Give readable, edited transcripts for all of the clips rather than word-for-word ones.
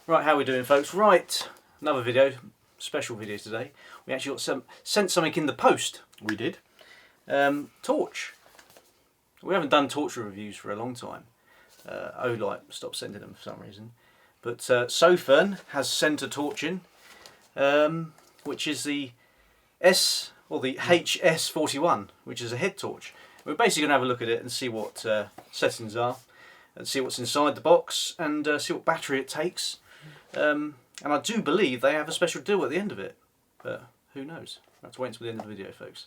Right, how are we doing, folks? Right, another video, special video today. We actually got sent something in the post. We did. Torch. We haven't done torch reviews for a long time. Olight stopped sending them for some reason. But Sofern has sent a torch in, which is the HS41, which is a head torch. We're basically going to have a look at it and see what settings are, and see what's inside the box, and see what battery it takes. And I do believe they have a special deal at the end of it, but who knows? We'll have to wait until the end of the video, folks.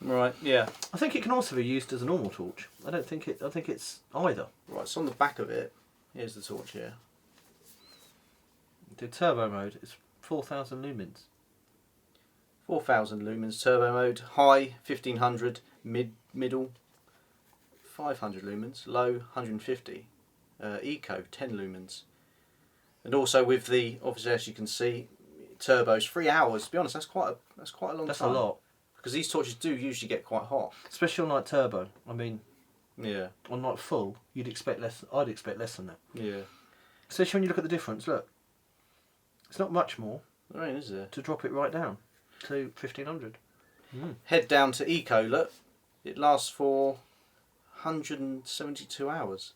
Right, yeah. I think it can also be used as a normal torch. I think it's either. Right, it's on the back of it. Here's the torch here. The turbo mode is 4,000 lumens. 4,000 lumens turbo mode, high 1500, middle 500 lumens, low 150, eco 10 lumens, and also with the, obviously as you can see, turbos 3 hours. To be honest, that's quite a long time. That's a lot, because these torches do usually get quite hot, especially on like turbo. I mean, yeah, on like full, you'd expect less. I'd expect less than that. Yeah. Especially when you look at the difference. Look, it's not much more. Right, is there? To drop it right down to 1500. Head down to eco. Look, it lasts for 172 hours.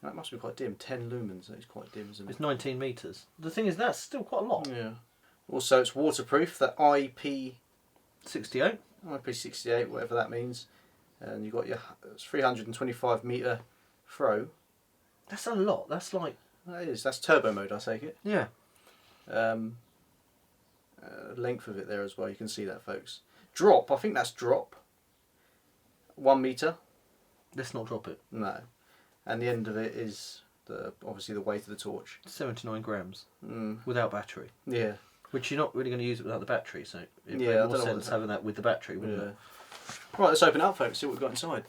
That must be quite dim. 10 lumens. That is quite dim, isn't it? It's 19 meters. The thing is, that's still quite a lot. Yeah. Also, it's waterproof. That IP68. IP68, whatever that means. And you've got your 325 metre throw. That's a lot. That's like... That is. That's turbo mode, I take it. Yeah. Length of it there as well. You can see that, folks. Drop. I think that's drop. 1 metre. Let's not drop it. No. And the end of it is obviously the weight of the torch. 79 grams. Without battery. Yeah. Which you're not really going to use it without the battery, so it Yeah, makes more sense having that with the battery, wouldn't it? Right, let's open it up, folks, see what we've got inside.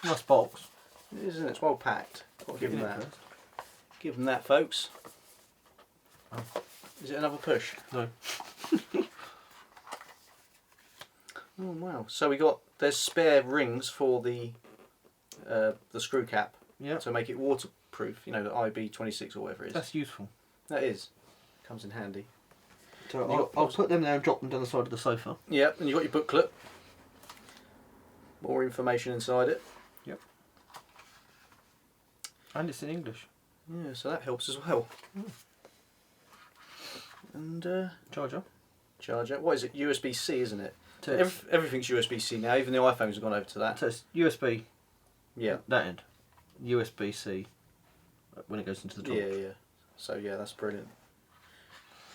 Nice box. It is, isn't it? It's well packed. Got to give them that. Give them that, folks. Oh. Is it another push? No. Oh wow! So there's spare rings for the screw cap. Yeah. To make it waterproof. You know, the IB26 or whatever it is. That's useful. That is. Comes in handy. So I'll put them there and drop them down the side of the sofa. Yeah, and you've got your booklet. More information inside it. Yep. And it's in English. Yeah, so that helps as well. And Charger. What is it? USB-C, isn't it? So Everything's USB-C now. Even the iPhones have gone over to that. So it's USB. Yeah. That end. USB-C. When it goes into the torch. Yeah. So yeah, that's brilliant.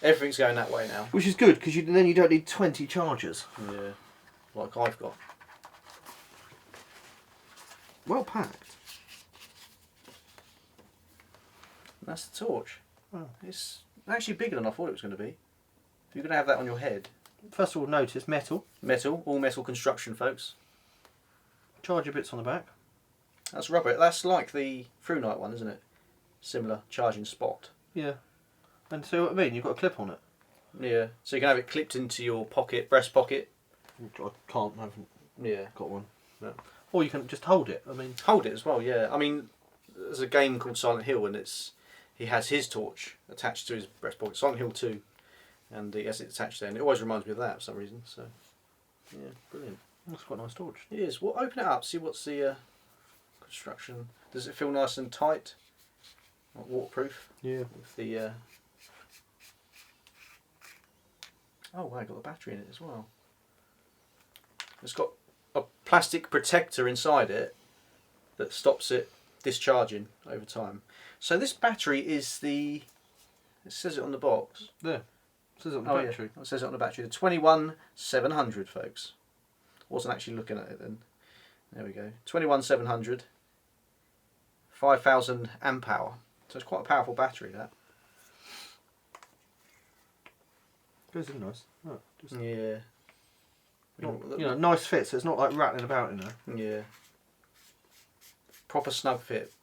Everything's going that way now. Which is good because then you don't need 20 chargers. Yeah. Like I've got. Well packed. And that's the torch. Wow. It's actually bigger than I thought it was going to be. If you're going to have that on your head. First of all, notice metal. Metal, all metal construction, folks. Charger bits on the back. That's rubber. That's like the ThruNite one, isn't it? Similar charging spot. Yeah. And see what I mean? You've got a clip on it. Yeah. So you can have it clipped into your pocket, breast pocket. I can't, I haven't got one. No. Or you can just hold it. I mean, hold it as well. Yeah. I mean, there's a game called Silent Hill, and he has his torch attached to his breast pocket. Silent Hill 2, and he has it attached there, and it always reminds me of that for some reason. So, yeah, brilliant. that's quite a nice torch. It is. Well, open it up. See what's the construction. Does it feel nice and tight? Like waterproof. Yeah. With the. Oh wow, got the battery in it as well. It's got a plastic protector inside it that stops it discharging over time. So this battery is it says it on the box. There. It says it on the battery. Yeah. It says it on the battery. The 21700, folks. Wasn't actually looking at it then. There we go. 21700. 5000 amp hour. So it's quite a powerful battery, that. Goes in nice. Oh, just Yeah. not, nice fit, so it's not like rattling about in there. Yeah. Proper snug fit.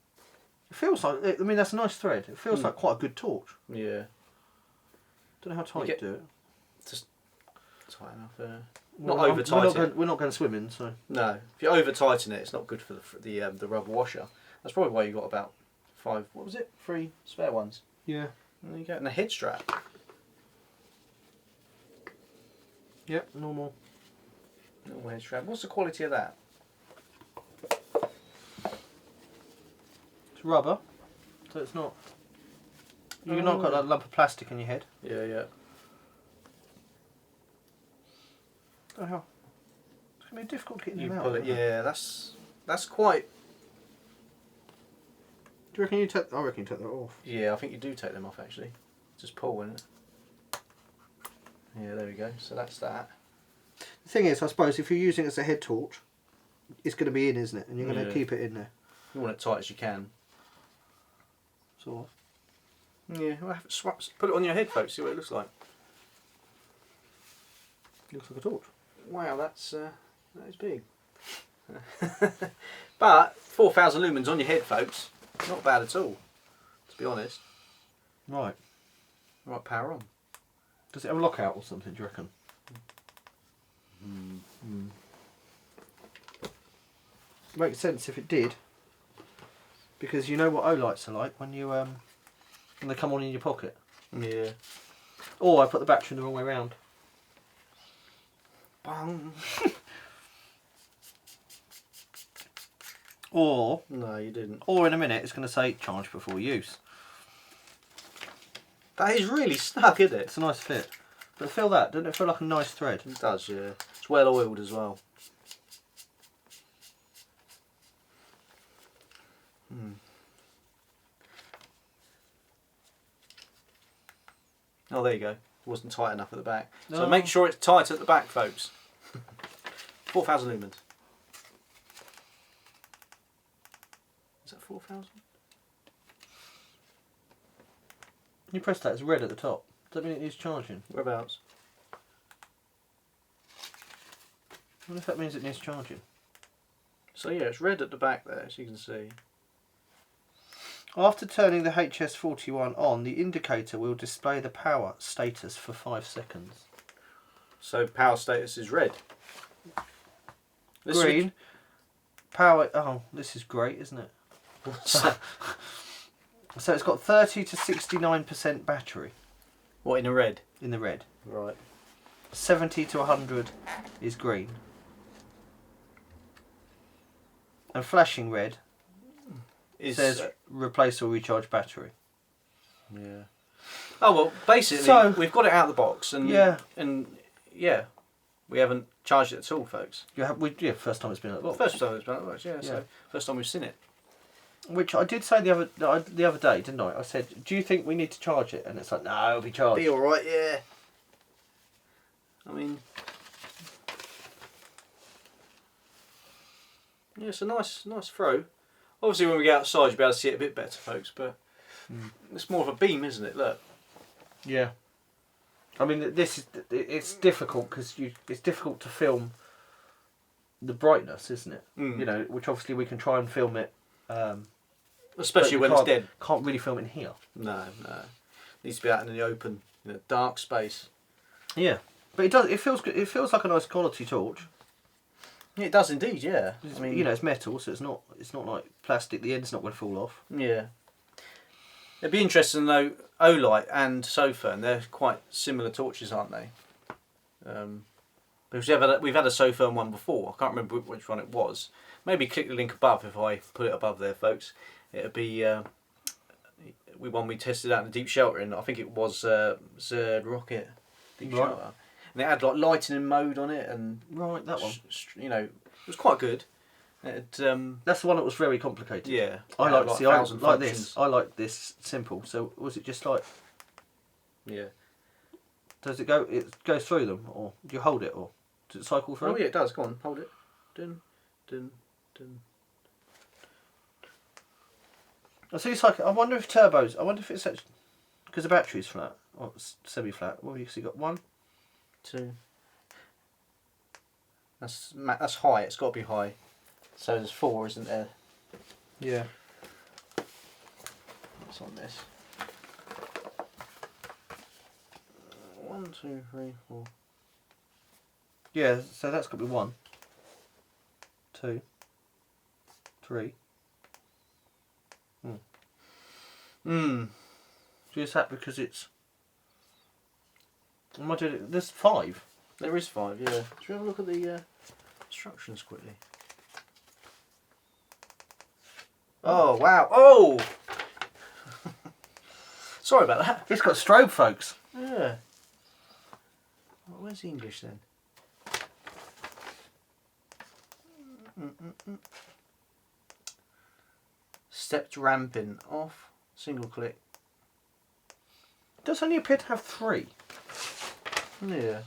It feels like, I mean, that's a nice thread. It feels like quite a good torch. Yeah. Don't know how tight you do it. Just tight enough there. Not over tight it. We're not going swimming, so. No, if you over tighten it, it's not good for the rubber washer. That's probably why you got about 5. What was it? 3 spare ones. Yeah. There you go. And a head strap. Yep, normal. Little head strap. What's the quality of that? It's rubber, so it's not. You've not got that lump of plastic in your head. Yeah, yeah. Oh hell. It's gonna be difficult getting You them out. pull it. isn't it? Yeah, that's quite. Do you reckon you take? I reckon you take that off. Yeah, I think you do take them off actually. Just pull, isn't it? Yeah, there we go. So that's that. The thing is, I suppose if you're using it as a head torch, it's going to be in, isn't it? And you're going to Yeah. keep it in there. You want it tight as you can. Sort of. Yeah, well, put it on your head, folks. See what it looks like. Looks like a torch. Wow, that is big. But 4,000 lumens on your head, folks. Not bad at all, to be honest. Right. Right, power on. Does it have a lockout or something, do you reckon? Makes sense if it did. Because you know what O-lights are like when you when they come on in your pocket. Yeah. Or I put the battery the wrong way round. Bang. Or No, you didn't. in a minute it's going to say charge before use. That is really snug, isn't it? It's a nice fit. But feel that, doesn't it feel like a nice thread? It does, yeah. It's well oiled as well. Oh, there you go. It wasn't tight enough at the back. So No. make sure it's tight at the back, folks. 4,000 lumens. Is that 4,000? You press that, it's red at the top. Does that mean it needs charging? Whereabouts? I wonder if that means it needs charging. So yeah, it's red at the back there, as you can see. After turning the HS41 on, the indicator will display the power status for 5 seconds. So power status is red. This Green. Power. Oh, this is great, isn't it? So it's got 30 to 69% battery What, in a red? in the red. Right. 70 to 100 is green. And flashing red Is says replace or recharge battery. yeah. Oh well, basically So- we've got it out of the box, and Yeah. we haven't charged it at all, folks. First time it's been at the box. First time it's been out of the box, yeah. Yeah. So first time we've seen it. Which I did say the other day, didn't I? I said, "Do you think we need to charge it?" And it's like, "No, it'll be charged." Be all right, yeah. I mean, yeah, it's a nice throw. Obviously, when we get outside, you'll be able to see it a bit better, folks. But it's more of a beam, isn't it? Look. Yeah. I mean, it's difficult because it's difficult to film the brightness, isn't it? You know, which obviously we can try and film it. Especially but when it's dead. Can't really film it in here. No. Needs to be out in the open, in a dark space. Yeah, but it does. It feels good. It feels like a nice quality torch. Yeah, it does indeed, yeah. I mean, you know, it's metal, so it's not like plastic. The end's not going to fall off. Yeah. It'd be interesting to know Olight and Sofern. They're quite similar torches, aren't they? Because we've had a Sofern one before. I can't remember which one it was. Maybe click the link above if I put it above there, folks. It'll be one we tested out in the deep sheltering. I think it was Zerd Rocket deep Right. shelter, and it had like lightning mode on it, and Right, that one. you know, it was quite good. It, That's the one that was very complicated. yeah, I it had, like thousand like functions. this. I like this simple. So was it just like? Yeah. Does it go? It goes through them, or do you hold it, or does it cycle through? Oh yeah, it does. Go on, hold it. Dun, dun, dun. I see. It's like, I wonder if turbos. I wonder if it's actually because the battery's flat or semi-flat. Well, you see, got 1, 2. That's high. It's got to be high. So there's 4, isn't there? Yeah. What's on this? 1, 2, 3, 4. Yeah, so that's got to be 1, 2, 3. Is that because it's... Am I doing it? There's 5. There is 5, yeah. Should we have a look at the instructions quickly? Oh, wow. Oh! Sorry about that. It's got strobe, folks. Yeah. Where's the English then? Stepped ramping off. Single click. It does only appear to have 3. Yeah.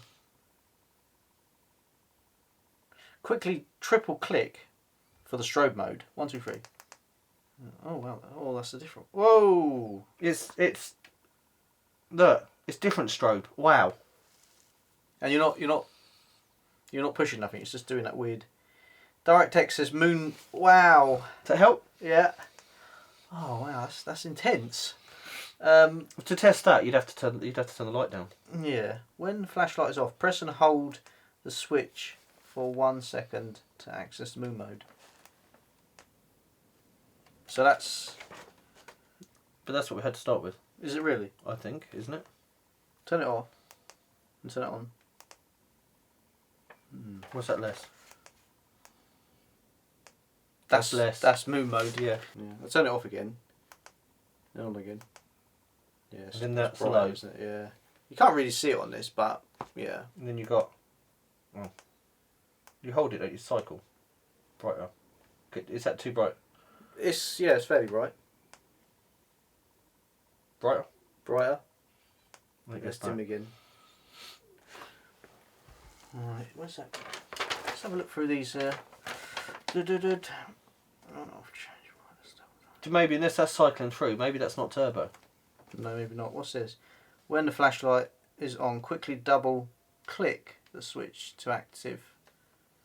Quickly triple click for the strobe mode. 1, 2, 3. Oh wow! Oh, that's a different. Whoa! It's look. It's different strobe. Wow. And you're not pushing nothing. It's just doing that weird. DirectX says moon. Wow. Does that help? Yeah. Oh wow, that's intense. To test that, you'd have to turn the light down. Yeah. When the flashlight is off, press and hold the switch for 1 second to access moon mode. So that's... But that's what we had to start with. Is it really? I think, isn't it? Turn it off and turn it on. What's that less? That's less. That's moon mode. Yeah. I'll turn it off again. And on again. And then that's bright, low. isn't it? Yeah. You can't really see it on this, but yeah. And then you got... Oh. You hold it, don't you? Cycle. Brighter. Is that too bright? It's fairly bright. Brighter? Brighter. I Let's dim again. Alright, where's that? Let's have a look through these. Maybe unless that's cycling through, maybe that's not turbo. No, maybe not. What's this? When the flashlight is on, quickly double click the switch to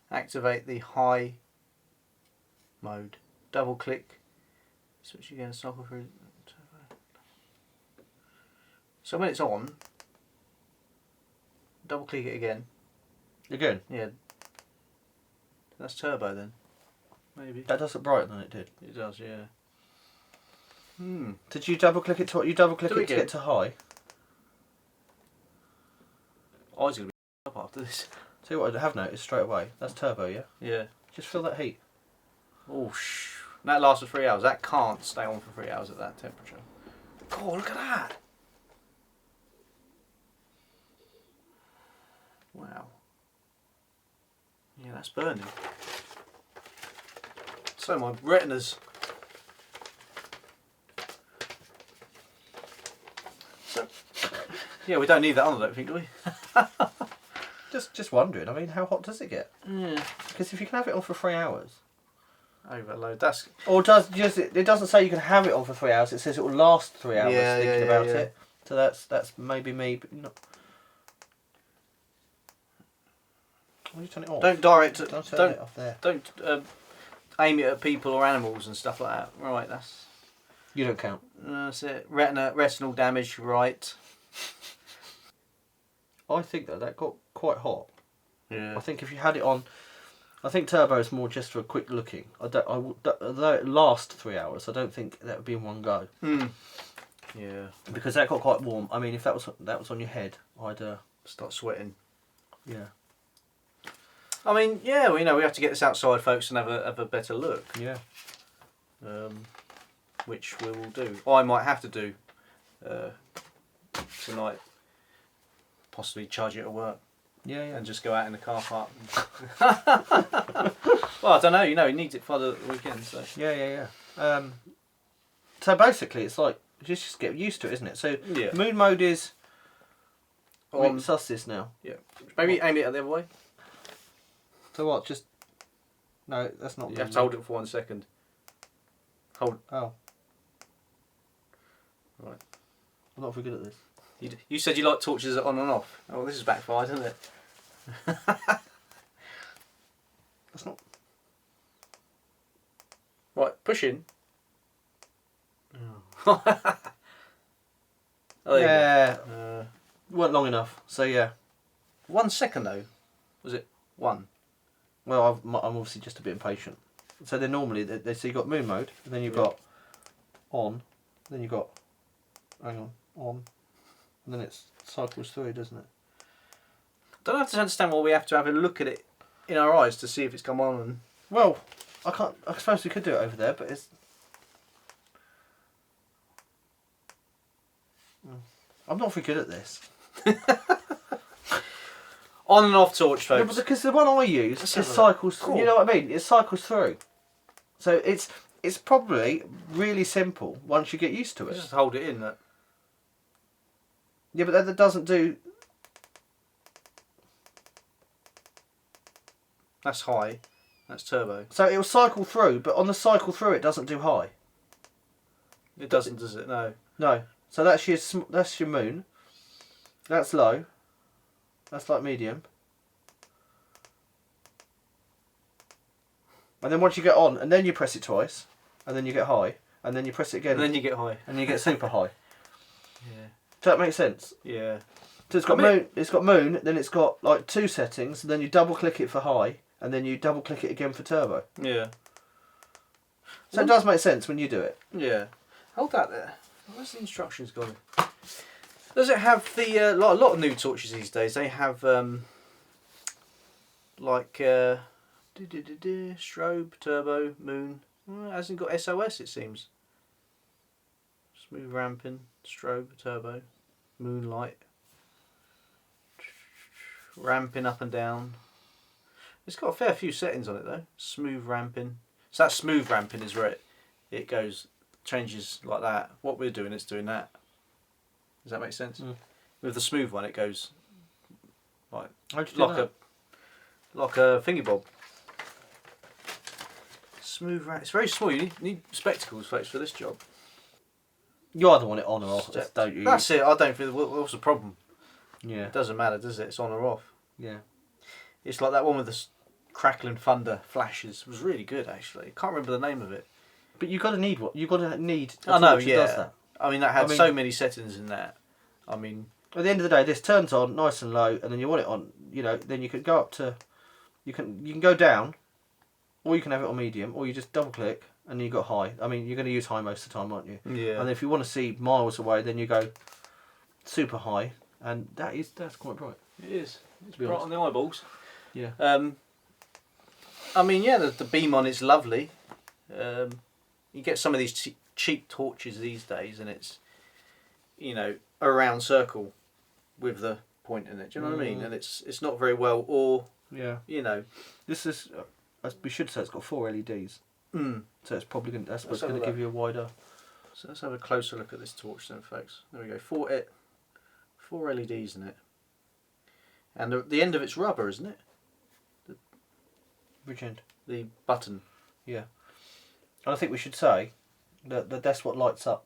activate the high mode. Double click, switch again, cycle through. So when it's on, double click it again. Again? Yeah. That's turbo then. Maybe. That does look brighter than it did. It does, yeah. Did you double click it to to get to high? Eyes are gonna be up after this. Tell you what I have noticed straight away. That's turbo, yeah? Yeah. Just feel that heat. Oh, that lasts for 3 hours. That can't stay on for 3 hours at that temperature. God, look at that. Wow. Yeah, that's burning. So my retinas. So, yeah, we don't need that on, I don't think, do we? Just wondering. I mean, how hot does it get? Yeah. Because if you can have it on for 3 hours. Overload. That's. Or it doesn't say you can have it on for 3 hours. It says it will last 3 hours. Thinking about it. So that's maybe me, but not. Why do you turn it off? Don't direct. Don't turn it off there. Don't aim it at people or animals and stuff like that. Right, that's. You don't count. That's it. Retinal damage. Right. I think that got quite hot. Yeah. I think if you had it on, I think turbo is more just for a quick looking. Although it lasts 3 hours, I don't think that would be in one go. Yeah. Because that got quite warm. I mean, if that was on your head, I'd Start sweating. Yeah. I mean, yeah, we have to get this outside, folks, and have a better look. Yeah. Which we will do. I might have to do tonight. Possibly charge it at work. Yeah, yeah. And just go out in the car park. Well, I don't know. He needs it for the weekend. So. Yeah. So basically, it's like just get used to it, isn't it? So yeah. Moon mode is. We On. can suss this now. Yeah. Maybe aim it the other way. So what? Just. No, that's not. You have to hold it for 1 second. Hold. Oh. Right. I'm not very good at this. You said you like torches on and off. Oh, this is backfired, isn't it? That's not. Right, push in. Oh. Yeah. Weren't long enough. So yeah. 1 second though. Was it 1? Well, I'm obviously just a bit impatient. So then normally, so you've got moon mode, and then you've got on, then you've got, hang on, and then it cycles through, doesn't it? Don't have to understand why we have to have a look at it in our eyes to see if it's come on. And Well, I suppose we could do it over there, but it's. I'm not very good at this. on and off torch, No, folks. but because the one I use Let's just have a look. cycles. Cool. You know what I mean? It cycles through. So it's probably really simple once you get used to it. Just hold it in. That. Yeah, but that doesn't do. That's high. That's turbo. So it will cycle through, but on the cycle through, it doesn't do high. It doesn't, does it? No. No. So that's your moon. That's low. That's like medium. And then once you get on, and then you press it twice, and then you get high, and then you press it again, And then you get high. and you get super high. Yeah. Does that make sense? Yeah. So it's got moon. It's got moon. Then it's got like 2 settings. And then you double click it for high, and then you double click it again for turbo. Yeah. So it does make sense when you do it. Yeah. Hold that there. Where's the instructions gone? Does it have the a lot of new torches these days? They have like strobe, turbo, moon. Well, it hasn't got SOS. It seems. Smooth ramping, strobe, turbo, moonlight, ramping up and down. It's got a fair few settings on it though. Smooth ramping. So that smooth ramping is where it goes, changes like that. What we're doing, it's doing that. Does that make sense? Mm. With the smooth one, it goes like How'd you do that? like a thingy bob. Smooth ramp. It's very small. You need spectacles, folks, for this job. You either want it on or off, don't you? That's it. I don't feel. What's the problem? Yeah. It doesn't matter, does it? It's on or off. Yeah. It's like that one with the crackling thunder flashes. It was really good, actually. Can't remember the name of it. But you got to need what you got to need. I know. Does Yeah. that. I mean, that had so many settings in that. I mean, At the end of the day, this turns on nice and low, and then you want it on. You know, then you could go up to. You can go down, or you can have it on medium, or you just double click and you got high. I mean, you're going to use high most of the time, aren't you? yeah. And if you want to see miles away, then you go super high, and that's quite bright. It is. It's be bright honest. on the eyeballs. Yeah. I mean, yeah, the beam on it's lovely. You get some of these cheap torches these days, and it's, you know, a round circle with the point in it. Do you know what I mean? And it's not very well, or Yeah. you know. This is. We should say it's got 4 LEDs, Mm. so it's probably going. That's what's Let's have going to a give you a wider. So let's have a closer look at this torch then, folks. There we go. Four LEDs in it, and the end of it's rubber, isn't it? Which end? The button. Yeah. And I think we should say that that's what lights up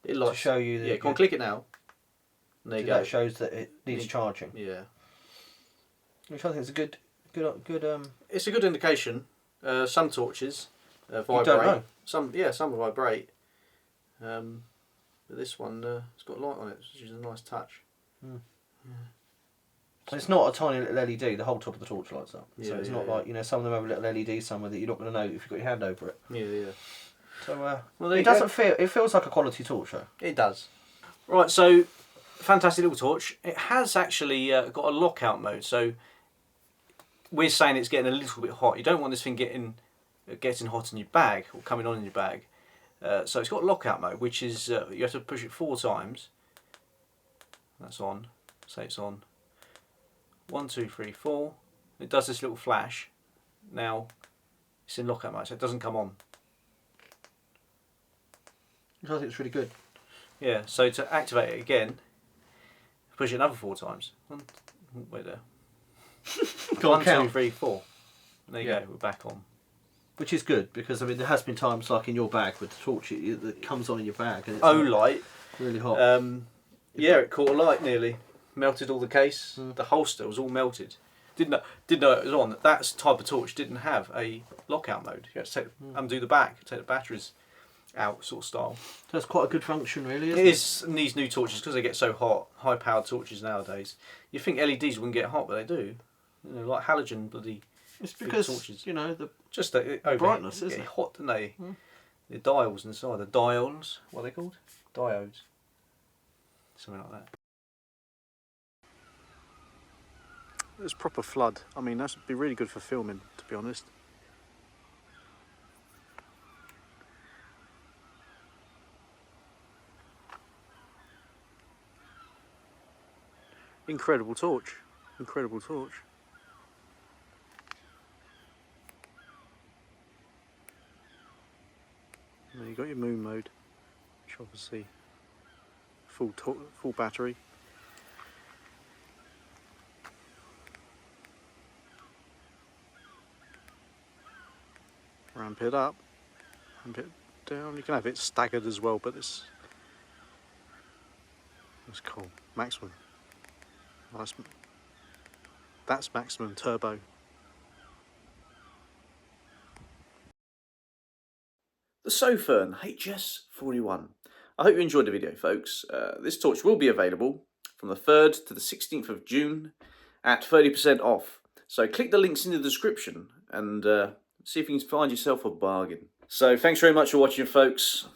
It to lights. show you that. Yeah, go on, click it now. And there you go. That shows that it needs charging. Yeah. Which I think is a good. It's a good indication. Some torches vibrate. don't know. Some vibrate. But this one, it's got light on it, which is a nice touch. It's not a tiny little LED. The whole top of the torch lights up. So Yeah, it's yeah, not yeah. like, you know, some of them have a little LED somewhere that you're not going to know if you've got your hand over it. Yeah, yeah. So Well, there it you go. doesn't feel. It feels like a quality torch though. It does. Right, so fantastic little torch. It has actually got a lockout mode, so we're saying it's getting a little bit hot. You don't want this thing getting hot in your bag or coming on in your bag. So it's got lockout mode, which is you have to push it 4 times. That's on. Say it's on. 1, 2, 3, 4. It does this little flash. Now it's in lockout mode, so it doesn't come on. Which I think it's really good. Yeah. So to activate it again, push it another 4 times. Wait there. Go on, 1, count. 2, 3, 4. There you Yeah. go. We're back on. Which is good because I mean there has been times like in your bag with the torch that comes on in your bag and it's Olight. really hot. Yeah, it caught a light nearly. Melted all the case. The holster was all melted. Didn't know it was on. That type of torch didn't have a lockout mode. You had to undo the back, take the batteries out, sort of style. That's quite a good function, really. Isn't It is in these new torches because they get so hot. High-powered torches nowadays. You think LEDs wouldn't get hot, but they do. You know, like halogen bloody. It's big because torches. you know the Just the brightness, isn't get it? hot, don't they? Mm. The dials inside, the diodes. What are they called? Diodes. Something like that. There's proper flood. I mean, that'd be really good for filming, to be honest. Incredible torch. Incredible torch. And then you've got your moon mode, which obviously full battery. Ramp it up, ramp it down. You can have it staggered as well, but it's cool. Maximum. That's maximum turbo. The Sofern HS41. I hope you enjoyed the video, folks. This torch will be available from the 3rd to the 16th of June at 30% off. So click the links in the description and see if you can find yourself a bargain. So thanks very much for watching, folks.